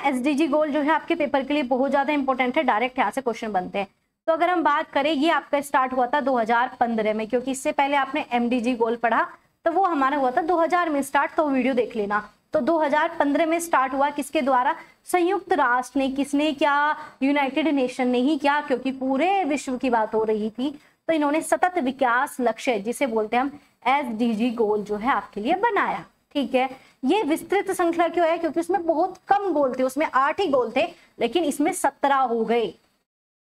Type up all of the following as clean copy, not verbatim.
SDG गोल जो है आपके पेपर के लिए बहुत ज्यादा इंपॉर्टेंट है, डायरेक्ट यहाँ से क्वेश्चन बनते हैं। तो अगर हम बात करें, ये आपका स्टार्ट हुआ था 2015 में, क्योंकि इससे पहले आपने एमडीजी गोल पढ़ा तो वो हमारा हुआ था 2000 में स्टार्ट, तो वीडियो देख लेना। तो 2015 में स्टार्ट हुआ, किसके द्वारा? संयुक्त राष्ट्र ने। किसने क्या? यूनाइटेड नेशन ने ही क्या, क्योंकि पूरे विश्व की बात हो रही थी, तो इन्होंने सतत विकास लक्ष्य जिसे बोलते हैं हम एसडीजी गोल जो है आपके लिए बनाया। ठीक है, ये विस्तृत संख्या क्यों है? क्योंकि उसमें बहुत कम गोल थे, उसमें 8 ही गोल थे, लेकिन इसमें 17 हो गए।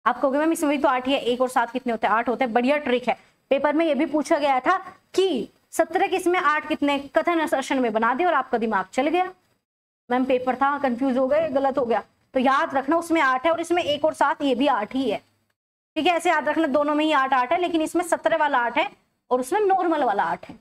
आप कहोगे मैम इसमें भी तो 8 ही है, 1 और 7 कितने होते हैं? 8 होते हैं। बढ़िया ट्रिक है, पेपर में ये भी पूछा गया था कि 17 किसमें 8 कितने, कथन असर्शन में बना दिया और आपका दिमाग चल गया। मैम पेपर था, कंफ्यूज हो गए, गलत हो गया। तो याद रखना उसमें 8 है और इसमें 1 और 7 ये भी 8 ही है। ठीक है, ऐसे याद रखना, दोनों में ही 8 है, लेकिन इसमें 17 वाला 8 है और उसमें नॉर्मल वाला 8 है।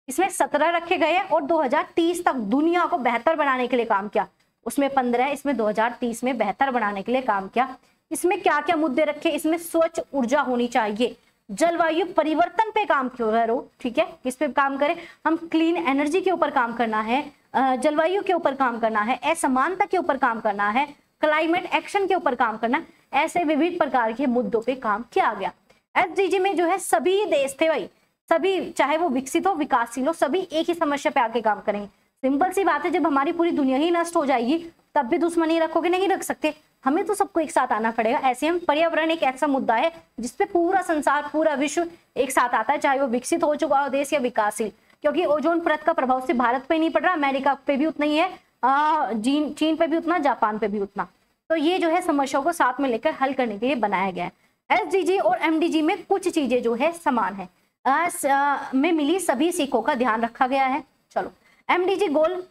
इसमें 17 रखे गए और 2030 तक दुनिया को बेहतर बनाने के लिए काम किया। उसमें 15 है, इसमें 2030 में बेहतर बनाने के लिए काम किया। इसमें क्या क्या मुद्दे रखे? इसमें स्वच्छ ऊर्जा होनी चाहिए, जलवायु परिवर्तन पे काम करो। ठीक है, किस पे काम करें हम? क्लीन एनर्जी के ऊपर काम करना है, जलवायु के ऊपर काम करना है, असमानता के ऊपर काम करना है, क्लाइमेट एक्शन के ऊपर काम करना। ऐसे विविध प्रकार के मुद्दों पे काम किया गया। एसडीजी में जो है सभी देश थे भाई, सभी, चाहे वो विकसित हो विकासशील हो, सभी एक ही समस्या पे आके काम करेंगे। सिंपल सी बात है, जब हमारी पूरी दुनिया ही नष्ट हो जाएगी तब भी दुश्मनी रखोगे? नहीं रख सकते, हमें तो सबको एक साथ आना पड़ेगा। ऐसे हम, पर्यावरण एक ऐसा मुद्दा है जिसपे पूरा संसार, पूरा विश्व एक साथ आता है, चाहे वो विकसित हो चुका हो देश या विकासशील। क्योंकि ओजोन परत का प्रभाव सिर्फ भारत पे नहीं पड़ रहा, अमेरिका पे भी उतना ही है, चीन पे भी उतना, जापान पे भी उतना। तो ये जो है समस्याओं को साथ में लेकर हल करने के लिए बनाया गया है। एसडीजी और एमडीजी में कुछ चीजें जो है समान है, में मिली सभी सीखों का ध्यान रखा गया है। चलो, एमडीजी गोल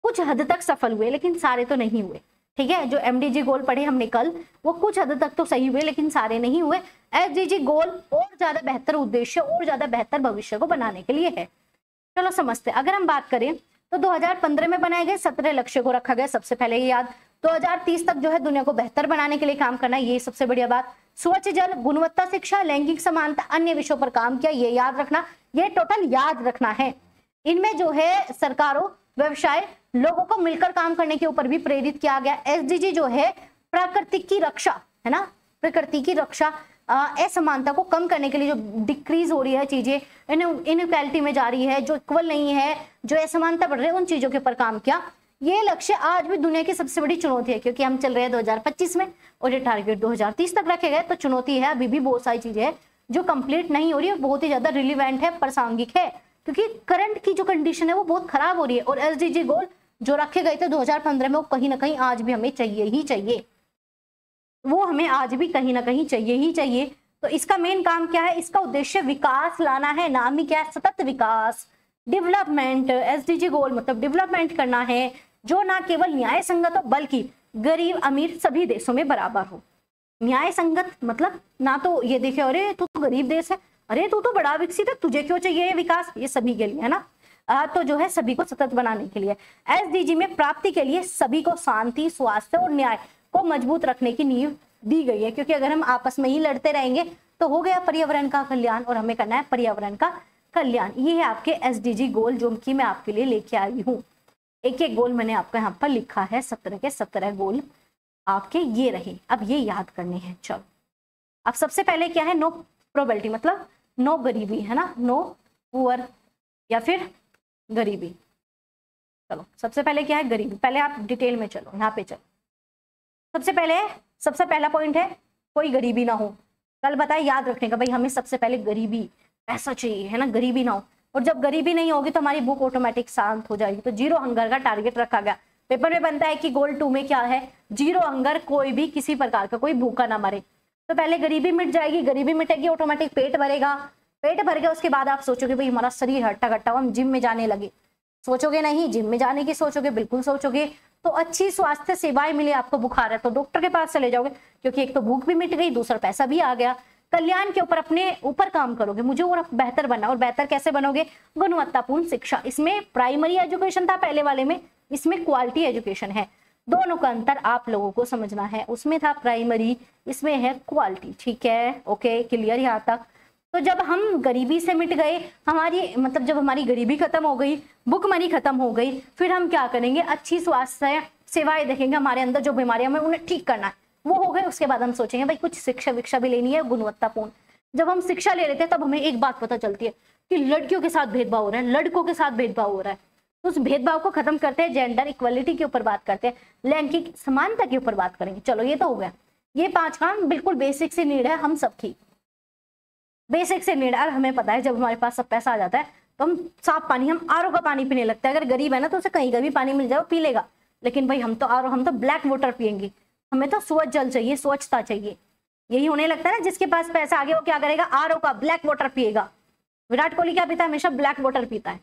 कुछ हद तक सफल हुए, लेकिन सारे तो नहीं हुए। ठीक है, जो एमडीजी गोल पढ़े हमने कल, वो कुछ हद तक तो सही हुए, लेकिन सारे नहीं हुए। एसडीजी गोल और ज्यादा बेहतर उद्देश्य और ज्यादा बेहतर भविष्य को बनाने के लिए है। चलो समझते हैं। अगर हम बात करें तो 2015 में बनाए गए 17 लक्ष्य को रखा गया। सबसे पहले ये याद, 2030 तक जो है दुनिया को बेहतर बनाने के लिए काम करना, ये सबसे बढ़िया बात। स्वच्छ जल, गुणवत्ता शिक्षा, लैंगिक समानता, अन्य विषयों पर काम किया, ये याद रखना, ये टोटल याद रखना है। इनमें जो है सरकारों, व्यवसाय, लोगों को मिलकर काम करने के ऊपर भी प्रेरित किया गया। एसडीजी जो है प्रकृति की रक्षा है ना, प्रकृति की रक्षा, असमानता को कम करने के लिए, जो डिक्रीज हो रही है चीजें, इनइक्वालिटी में जा रही है, जो इक्वल नहीं है, जो असमानता बढ़ रही है, उन चीजों के ऊपर काम किया। ये लक्ष्य आज भी दुनिया की सबसे बड़ी चुनौती है, क्योंकि हम चल रहे हैं 2025 में और ये टारगेट 2030 तक रखे गए। तो चुनौती है, अभी भी बहुत सारी चीजें हैं जो कंप्लीट नहीं हो रही है, बहुत ही ज्यादा रिलीवेंट है, प्रासंगिक है, क्योंकि करंट की जो कंडीशन है वो बहुत खराब हो रही है। और एसडीजी गोल जो रखे गए थे 2015 में, वो कहीं ना कहीं आज भी हमें चाहिए ही चाहिए, वो हमें आज भी कहीं ना कहीं चाहिए ही चाहिए। तो इसका मेन काम क्या है? इसका उद्देश्य विकास लाना है, नाम ही क्या है? सतत विकास, डेवलपमेंट। एसडीजी गोल मतलब डेवलपमेंट करना है, जो ना केवल न्याय संगत हो बल्कि गरीब अमीर सभी देशों में बराबर हो। न्याय संगत मतलब ना तो ये देखे अरे तू तो गरीब देश है, अरे तू तो बड़ा विकसित है, तुझे क्यों चाहिए ये विकास, ये सभी के लिए है ना। तो जो है सभी को सतत बनाने के लिए एसडीजी में प्राप्ति के लिए सभी को शांति, स्वास्थ्य और न्याय को मजबूत रखने की नींव दी गई है। क्योंकि अगर हम आपस में ही लड़ते रहेंगे तो हो गया पर्यावरण का कल्याण, और हमें करना है पर्यावरण का कल्याण। ये है आपके एसडीजी गोल जो कि मैं आपके लिए लेके आई हूँ। एक एक गोल मैंने आपको यहाँ पर लिखा है, 17 के 17 गोल आपके ये रहे। अब ये याद करने हैं। चलो, अब सबसे पहले क्या है? नो प्रोबेबिलिटी मतलब नो गरीबी है ना, नो पुअर या फिर गरीबी। चलो सबसे पहले क्या है? गरीबी। पहले आप डिटेल में चलो, यहाँ पे चलो। सबसे पहला पॉइंट है कोई गरीबी ना हो। कल बताया याद रखने का भाई, हमें सबसे पहले गरीबी, पैसा चाहिए है ना, गरीबी ना हो। और जब गरीबी नहीं होगी तो हमारी भूख ऑटोमेटिक शांत हो जाएगी। तो जीरो हंगर का टारगेट रखा गया। पेपर में बनता है कि गोल 2 में क्या है? जीरो हंगर, कोई भी किसी प्रकार का कोई भूखा ना मरे। तो पहले गरीबी मिट जाएगी, गरीबी मिटेगी ऑटोमेटिक पेट भरेगा, पेट भर गया उसके बाद आप सोचोगे भाई हमारा शरीर हट्टा कट्टा, हम जिम में जाने लगे। सोचोगे नहीं, जिम में जाने की सोचोगे, बिल्कुल सोचोगे। तो अच्छी स्वास्थ्य सेवाएं मिले, आपको बुखार है तो डॉक्टर के पास चले जाओगे, क्योंकि एक तो भूख भी मिट गई, दूसरा पैसा भी आ गया। कल्याण के ऊपर अपने ऊपर काम करोगे, मुझे और बेहतर बनना। और बेहतर कैसे बनोगे? गुणवत्तापूर्ण शिक्षा। इसमें प्राइमरी एजुकेशन था पहले वाले में, इसमें क्वालिटी एजुकेशन है। दोनों का अंतर आप लोगों को समझना है। उसमें था प्राइमरी, इसमें है क्वालिटी। ठीक है, ओके, क्लियर यहाँ तक। तो जब हम गरीबी से मिट गए, हमारी मतलब जब हमारी गरीबी खत्म हो गई, भुखमरी खत्म हो गई, फिर हम क्या करेंगे? अच्छी स्वास्थ्य सेवाएं देखेंगे, हमारे अंदर जो बीमारियां हमें उन्हें ठीक करना है वो हो गए। उसके बाद हम सोचेंगे भाई कुछ शिक्षा विक्षा भी लेनी है गुणवत्तापूर्ण। जब हम शिक्षा ले लेते हैं तब हमें एक बात पता चलती है कि लड़कियों के साथ भेदभाव हो रहा है, लड़कों के साथ भेदभाव हो रहा है। तो उस भेदभाव को खत्म करते हैं, जेंडर इक्वलिटी के ऊपर बात करते हैं, लैंगिक समानता के ऊपर बात करेंगे। चलो ये तो हो गया, ये 5 काम बिल्कुल बेसिक से नीड है हम सबकी, बेसिक से नीड। और हमें पता है जब हमारे पास सब पैसा आ जाता है तो हम साफ पानी, हम आरओ का पानी पीने लगता है। अगर गरीब है ना तो उसे कहीं का भी पानी मिल जाए वो पी लेगा, लेकिन भाई हम तो आरओ, हम तो ब्लैक वाटर पियेंगे, हमें तो स्वच्छ जल चाहिए, स्वच्छता चाहिए। यही होने लगता है ना, जिसके पास पैसा आ गया वो क्या करेगा, आरओ का ब्लैक वाटर पिएगा। विराट कोहली क्या पीता है, हमेशा ब्लैक वाटर पीता है।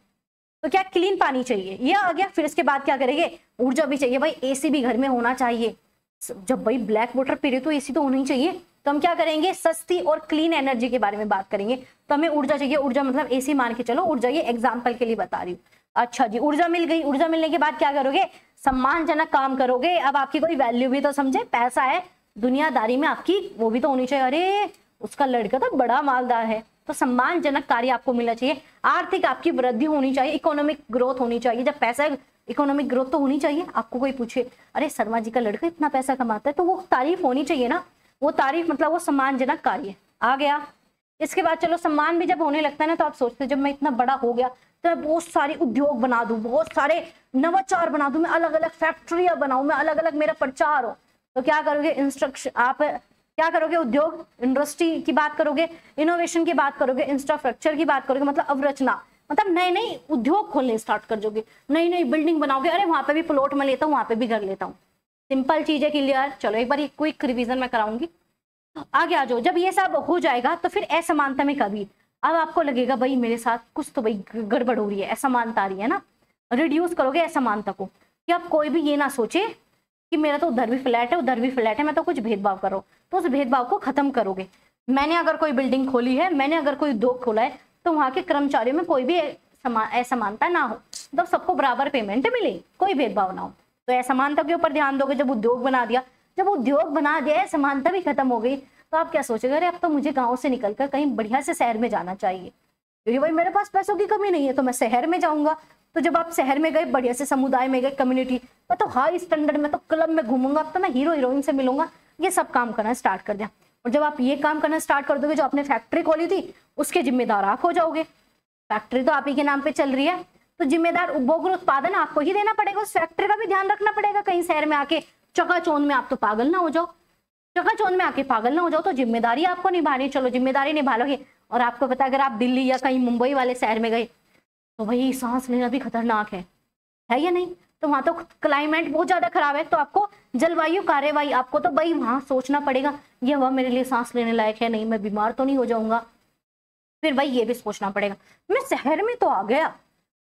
तो क्या क्लीन पानी चाहिए, ये आ गया। फिर इसके बाद क्या करेंगे, ऊर्जा भी चाहिए भाई, एसी भी घर में होना चाहिए। जब भाई ब्लैक वाटर पी रहे तो एसी तो होना ही चाहिए। तो हम क्या करेंगे, सस्ती और क्लीन एनर्जी के बारे में बात करेंगे। तो हमें ऊर्जा चाहिए, ऊर्जा मतलब एसी मान के चलो, ऊर्जा ये एग्जाम्पल के लिए बता रही हूँ। अच्छा जी, ऊर्जा मिल गई। ऊर्जा मिलने के बाद क्या करोगे, सम्मानजनक काम करोगे। अब आपकी कोई वैल्यू भी तो समझे, पैसा है दुनियादारी में आपकी वो भी तो होनी चाहिए। अरे उसका लड़का तो बड़ा मालदार है, तो सम्मानजनक कार्य आपको मिलना चाहिए। आर्थिक आपकी वृद्धि होनी चाहिए, इकोनॉमिक ग्रोथ होनी चाहिए। जब पैसा है, इकोनॉमिक ग्रोथ तो होनी चाहिए। आपको कोई पूछे अरे शर्मा जी का लड़का इतना पैसा कमाता है, तो वो तारीफ होनी चाहिए ना। वो तारीफ मतलब वो सम्मानजनक कार्य आ गया। इसके बाद चलो सम्मान भी जब होने लगता है ना, तो आप सोचते जब मैं इतना बड़ा हो गया तो मैं बहुत सारे उद्योग बना दूं, बहुत सारे नवाचार बना दूं, मैं अलग अलग फैक्ट्रियां बनाऊं, मैं अलग अलग मेरा प्रचार हो। तो क्या करोगे, इंस्ट्रक्शन, आप क्या करोगे, उद्योग इंडस्ट्री की बात करोगे, इनोवेशन की बात करोगे, इंफ्रास्ट्रक्चर की बात करोगे, मतलब अवरचना, मतलब नए नए उद्योग खोलने स्टार्ट कर दोगे, नई नई बिल्डिंग बनाओगे। अरे वहां पे भी प्लॉट में लेता हूँ, वहां पे भी घर लेता हूँ। सिंपल चीज है, क्लियर। चलो एक बार ये क्विक रिवीजन मैं कराऊंगी, आगे आ जाओ। जब ये सब हो जाएगा तो फिर असमानता में कभी, अब आपको लगेगा भाई मेरे साथ कुछ तो भाई गड़बड़ हो रही है, असमानता आ रही है ना। रिड्यूस करोगे असमानता को, कि अब कोई भी ये ना सोचे कि मेरा तो उधर भी फ्लैट है उधर भी फ्लैट है, मैं तो कुछ भेदभाव करो। तो उस भेदभाव को खत्म करोगे। मैंने अगर कोई बिल्डिंग खोली है, मैंने अगर कोई उद्योग खोला है, तो वहां के कर्मचारियों में कोई भी असमानता ना हो, तो सबको बराबर पेमेंट मिले, कोई भेदभाव ना हो। तो असमानता के ऊपर ध्यान दोगे। जब उद्योग बना दिया, जब उद्योग बना दिया, समानता भी खत्म हो गई, तो आप क्या सोचेंगे, अरे अब तो मुझे गांव से निकलकर कहीं बढ़िया से शहर में जाना चाहिए, क्योंकि भाई मेरे पास पैसों की कमी नहीं है, तो मैं शहर में जाऊंगा। तो जब आप शहर में गए, बढ़िया से समुदाय में गए, कम्युनिटी, मैं तो हाई स्टैंडर्ड में तो क्लब में घूमूंगा, अब तो मैं हीरो हीरोइन से मिलूंगा, ये सब काम करना स्टार्ट कर दिया। और जब आप ये काम करना स्टार्ट कर दोगे, जो आपने फैक्ट्री खोली थी उसके जिम्मेदार आप हो जाओगे। फैक्ट्री तो आप ही के नाम पे चल रही है, तो जिम्मेदार उपभोग और उत्पादन आपको ही देना पड़ेगा, उस फैक्ट्री का भी ध्यान रखना पड़ेगा। कहीं शहर में आके चकाचौंध में आप तो पागल ना हो जाओ, चकाचौंध में आके पागल ना हो जाओ। तो जिम्मेदारी आपको निभानी, चलो जिम्मेदारी निभा लोगे। और आपको पता है अगर आप दिल्ली या कहीं मुंबई वाले शहर में गए, तो भाई सांस लेना भी खतरनाक है या नहीं। तो वहां तो क्लाइमेट बहुत ज्यादा खराब है, तो आपको जलवायु कार्यवाही, आपको तो भाई वहां सोचना पड़ेगा ये हवा मेरे लिए सांस लेने लायक है नहीं, मैं बीमार तो नहीं हो जाऊंगा। फिर भाई ये भी सोचना पड़ेगा, मैं शहर में तो आ गया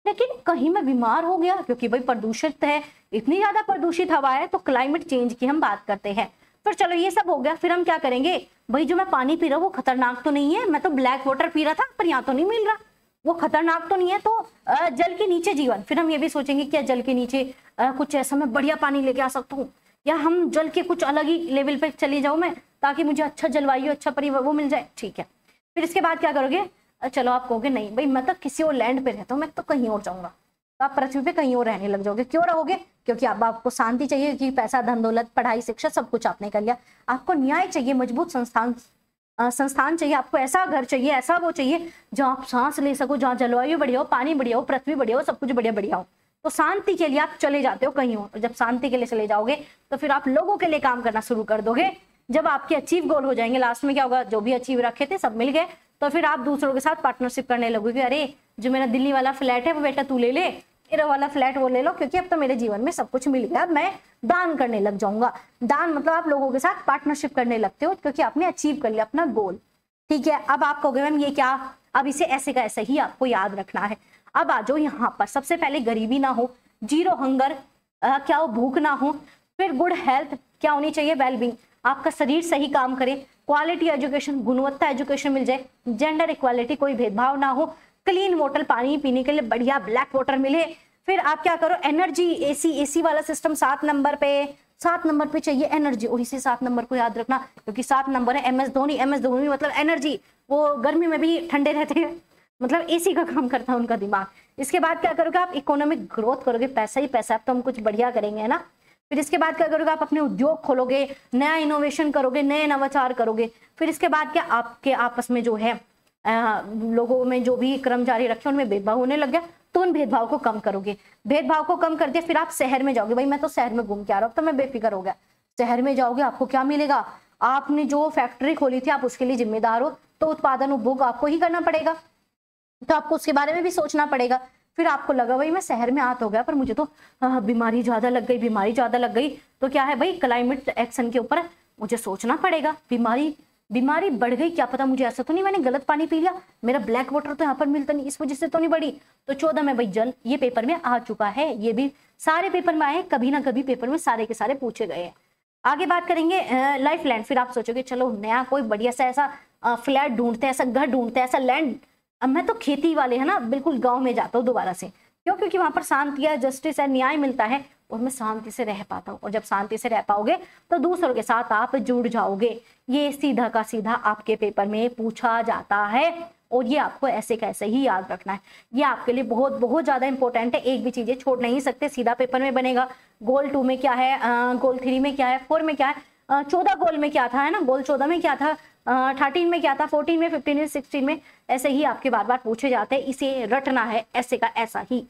लेकिन कहीं मैं बीमार हो गया, क्योंकि भाई प्रदूषित है, इतनी ज्यादा प्रदूषित हवा है। तो क्लाइमेट चेंज की हम बात करते हैं। फिर चलो ये सब हो गया, फिर हम क्या करेंगे, भाई जो मैं पानी पी रहा हूँ वो खतरनाक तो नहीं है, मैं तो ब्लैक वाटर पी रहा था पर यहाँ तो नहीं मिल रहा, वो खतरनाक तो नहीं है। तो जल के नीचे जीवन, फिर हम ये भी सोचेंगे क्या जल के नीचे कुछ ऐसा मैं बढ़िया पानी लेके आ सकता हूँ, या हम जल के कुछ अलग ही लेवल पे चली जाऊँ मैं, ताकि मुझे अच्छा जलवायु, अच्छा परिवेश वो मिल जाए। ठीक है, फिर इसके बाद क्या करोगे, चलो आप कहोगे नहीं भाई मैं तो किसी और लैंड पे रहता हूँ, मैं तो कहीं और जाऊंगा। तो आप पृथ्वी पे कहीं और रहने लग जाओगे। क्यों रहोगे, क्योंकि अब आपको शांति चाहिए, कि पैसा, धन दौलत, पढ़ाई, शिक्षा सब कुछ आपने कर लिया। आपको न्याय चाहिए, मजबूत संस्थान चाहिए, आपको ऐसा घर चाहिए, ऐसा वो चाहिए जहाँ आप सांस ले सको, जहाँ जलवायु बढ़िया हो, पानी बढ़िया हो, पृथ्वी बढ़िया हो, सब कुछ बढ़िया बढ़िया हो। तो शांति के लिए आप चले जाते हो कहीं और। जब शांति के लिए चले जाओगे तो फिर आप लोगों के लिए काम करना शुरू कर दोगे। जब आपके अचीव गोल हो जाएंगे, लास्ट में क्या होगा, जो भी अचीव रखे थे सब मिल गए, तो फिर आप दूसरों के साथ पार्टनरशिप करने लगोगे। अरे जो मेरा दिल्ली वाला फ्लैट है वो बेटा तू ले ले, मेरा वाला फ्लैट वो ले लो, क्योंकि अब तो मेरे जीवन में सब कुछ मिल गया, अब मैं दान करने लग जाऊंगा। दान मतलब आप लोगों के साथ पार्टनरशिप करने लगते हो, क्योंकि आपने अचीव कर लिया अपना गोल। ठीक है, अब आप कहोगे मैम ये क्या, अब इसे ऐसे का ऐसे ही आपको याद रखना है। अब आ जाओ यहाँ पर, सबसे पहले गरीबी ना हो, जीरो हंगर, क्या हो, भूख ना हो। फिर गुड हेल्थ, क्या होनी चाहिए, वेलबींग, आपका शरीर सही काम करे। क्वालिटी एजुकेशन, गुणवत्ता एजुकेशन मिल जाए। जेंडर इक्वालिटी, कोई भेदभाव ना हो। क्लीन वाटर, पानी पीने के लिए बढ़िया ब्लैक वाटर मिले। फिर आप क्या करो, एनर्जी, एसी वाला सिस्टम 7 नंबर पे चाहिए एनर्जी। और इसी 7 नंबर को याद रखना, क्योंकि 7 नंबर है MS धोनी मतलब एनर्जी, वो गर्मी में भी ठंडे रहते हैं, मतलब एसी का काम करता है उनका दिमाग। इसके बाद क्या करोगे आप, इकोनॉमिक ग्रोथ करोगे, पैसा ही पैसा, अब तो हम कुछ बढ़िया करेंगे, है ना। फिर इसके बाद क्या करोगे, आप अपने उद्योग खोलोगे, नया इनोवेशन करोगे, नए नवाचार करोगे। फिर इसके बाद क्या, आपके आपस में जो है लोगों में जो भी कर्मचारी रखे उनमें भेदभाव होने लग गया, तो उन भेदभाव को कम करोगे। भेदभाव को कम कर दिया, फिर आप शहर में जाओगे, भाई मैं तो शहर में घूम के आ रहा हूँ तो मैं बेफिक्र हो गया। शहर में जाओगे, आपको क्या मिलेगा, आपने जो फैक्ट्री खोली थी आप उसके लिए जिम्मेदार हो, तो उत्पादन उपभोग आपको ही करना पड़ेगा, तो आपको उसके बारे में भी सोचना पड़ेगा। फिर आपको लगा भाई मैं शहर में आ तो गया पर मुझे तो बीमारी ज्यादा लग गई, तो क्या है भाई, क्लाइमेट एक्शन के ऊपर मुझे सोचना पड़ेगा। बीमारी बढ़ गई, क्या पता मुझे ऐसा तो नहीं मैंने गलत पानी पी लिया, मेरा ब्लैक वाटर तो यहाँ पर मिलता नहीं, इस वजह से तो नहीं बढ़ी। तो 14 में भाई जल, ये पेपर में आ चुका है, ये भी सारे पेपर में आए, कभी ना कभी पेपर में सारे के सारे पूछे गए हैं। आगे बात करेंगे लाइफ लैंड। फिर आप सोचोगे चलो नया कोई बढ़िया सा ऐसा फ्लैट ढूंढते हैं, ऐसा घर ढूंढते हैं, ऐसा लैंड। अब मैं तो खेती वाले है ना, बिल्कुल गांव में जाता हूँ दोबारा से, क्यों, क्योंकि वहां पर शांति है, जस्टिस है, न्याय मिलता है और मैं शांति से रह पाता हूँ। और जब शांति से रह पाओगे तो दूसरों के साथ आप जुड़ जाओगे। ये सीधा का सीधा आपके पेपर में पूछा जाता है और ये आपको ऐसे कैसे ही याद रखना है। ये आपके लिए बहुत बहुत ज्यादा इंपॉर्टेंट है, एक भी चीजें छोड़ नहीं सकते, सीधा पेपर में बनेगा। गोल 2 में क्या है, गोल 3 में क्या है, 4 में क्या है, 14 गोल में क्या था, है ना, गोल 14 में क्या था, 13 में क्या था, 14 में, 15 में, 16 में, ऐसे ही आपके बार बार पूछे जाते हैं। इसे रटना है ऐसे का ऐसा ही,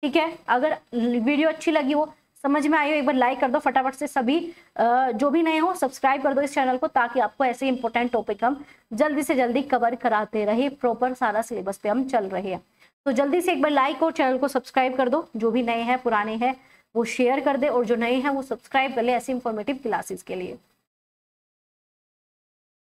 ठीक है। अगर वीडियो अच्छी लगी हो, समझ में आई हो, एक बार लाइक कर दो फटाफट से। सभी जो भी नए हो सब्सक्राइब कर दो इस चैनल को, ताकि आपको ऐसे इंपॉर्टेंट टॉपिक हम जल्दी से जल्दी कवर कराते रहे, प्रॉपर सारा सिलेबस पे हम चल रहे हैं। तो जल्दी से एक बार लाइक और चैनल को सब्सक्राइब कर दो, जो भी नए हैं पुराने हैं वो शेयर कर दे, और जो नए हैं वो सब्सक्राइब कर ले ऐसी इंफॉर्मेटिव क्लासेस के लिए।